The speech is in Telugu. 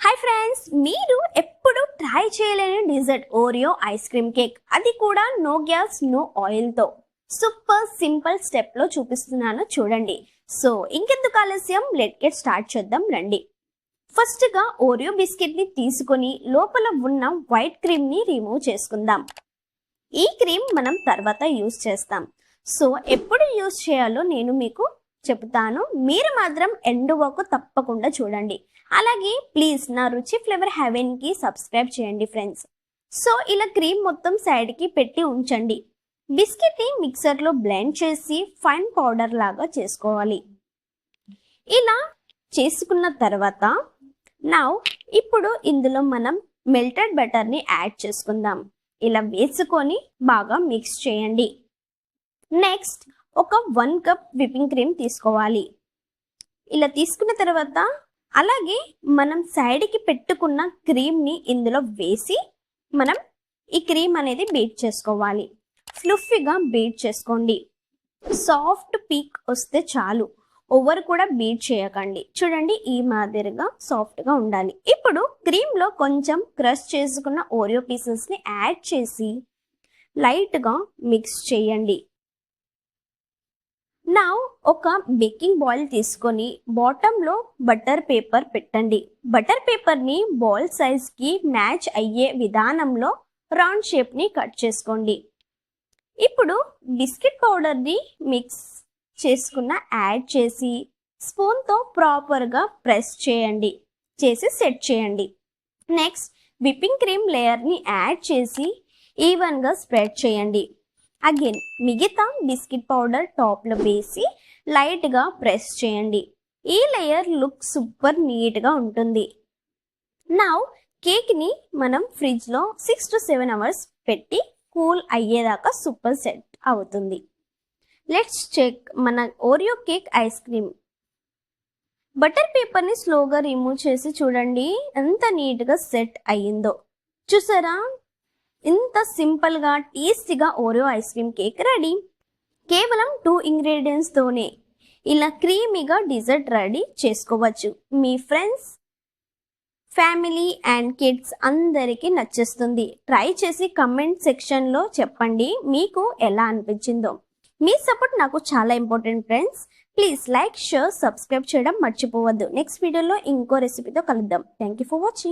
హాయ్ ఫ్రెండ్స్, మీరు ఎప్పుడు ట్రై చేయలేని dessert Oreo ice cream cake, అది కూడా నో గ్యాస్ నో ఆయిల్ తో సూపర్ సింపుల్ స్టెప్ లో చూపిస్తున్నాను చూడండి. సో ఇంకెందుకు ఆలస్యం, లెట్ గెట్ స్టార్ట్ చేద్దాం రండి. ఫస్ట్ గా ఓరియో బిస్కెట్ ని తీసుకొని లోపల ఉన్న వైట్ క్రీమ్ ని రిమూవ్ చేసుకుందాం. ఈ క్రీమ్ మనం తర్వాత యూజ్ చేస్తాం. సో ఎప్పుడు యూజ్ చేయాలో నేను మీకు చెప్తాను, మీరు మాత్రం ఎండ్ వరకు తప్పకుండా చూడండి. అలాగే ప్లీజ్ నా రుచి ఫ్లేవర్ హెవెన్ కి సబ్స్క్రైబ్ చేయండి ఫ్రెండ్స్. సో ఇలా క్రీమ్ మొత్తం సైడ్ కి పెట్టి ఉంచండి. బిస్కెట్ ని మిక్సర్ లో బ్లెండ్ చేసి ఫైన్ పౌడర్ లాగా చేసుకోవాలి. ఇలా చేసుకున్న తర్వాత ఇప్పుడు ఇందులో మనం మెల్టెడ్ బటర్ ని యాడ్ చేసుకుందాం. ఇలా వేసుకొని బాగా మిక్స్ చేయండి. నెక్స్ట్ ఒక 1 కప్ విప్పింగ్ క్రీమ్ తీసుకోవాలి. ఇలా తీసుకున్న తర్వాత అలాగే మనం సైడ్కి పెట్టుకున్న క్రీమ్ని ఇందులో వేసి మనం ఈ క్రీమ్ అనేది బీట్ చేసుకోవాలి. ఫ్లఫీగా బీట్ చేసుకోండి. సాఫ్ట్ పీక్ వస్తే చాలు, ఓవర్ కూడా బీట్ చేయకండి. చూడండి, ఈ మాదిరిగా సాఫ్ట్గా ఉండాలి. ఇప్పుడు క్రీమ్లో కొంచెం క్రష్ చేసుకున్న ఓరియో పీసెస్ని యాడ్ చేసి లైట్గా మిక్స్ చేయండి. నౌ ఒక బేకింగ్ బాల్ తీసుకొని బాటంలో బటర్ పేపర్ పెట్టండి. బటర్ పేపర్ని బాల్ సైజ్కి మ్యాచ్ అయ్యే విధానంలో రౌండ్ షేప్ని కట్ చేసుకోండి. ఇప్పుడు బిస్కెట్ పౌడర్ని మిక్స్ చేసుకున్న యాడ్ చేసి స్పూన్తో ప్రాపర్గా ప్రెస్ చేసి సెట్ చేయండి. నెక్స్ట్ విప్పింగ్ క్రీమ్ లేయర్ని యాడ్ చేసి ఈవెన్గా స్ప్రెడ్ చేయండి. అగైన్ మిగతా బిస్కెట్ పౌడర్ టాప్లో వేసి లైట్గా ప్రెస్ చేయండి. ఈ లేయర్ లుక్ సూపర్ నీట్గా ఉంటుంది. నౌ కేక్ని మనం ఫ్రిడ్జ్లో 6 to 7 hours పెట్టి కూల్ అయ్యేదాకా సూపర్ సెట్ అవుతుంది. లెట్స్ చెక్ మన Oreo cake ice cream. Butter పేపర్ని స్లోగా రిమూవ్ చేసి చూడండి ఎంత నీట్గా సెట్ అయ్యిందో. చూసారా, ఇంత సింపుల్గా టేస్టీగా Oreo ice cream cake ready. కేవలం 2 ఇంగ్రీడియంట్స్తోనే ఇలా క్రీమీగా డిజర్ట్ రెడీ చేసుకోవచ్చు. మీ ఫ్రెండ్స్, ఫ్యామిలీ అండ్ కిడ్స్ అందరికీ నచ్చేస్తుంది. ట్రై చేసి కమెంట్ సెక్షన్లో చెప్పండి మీకు ఎలా అనిపించిందో. మీ సపోర్ట్ నాకు చాలా important friends. Please like, share, subscribe చేయడం మర్చిపోవద్దు. నెక్స్ట్ వీడియోలో ఇంకో రెసిపీతో కలుద్దాం. Thank you for watching.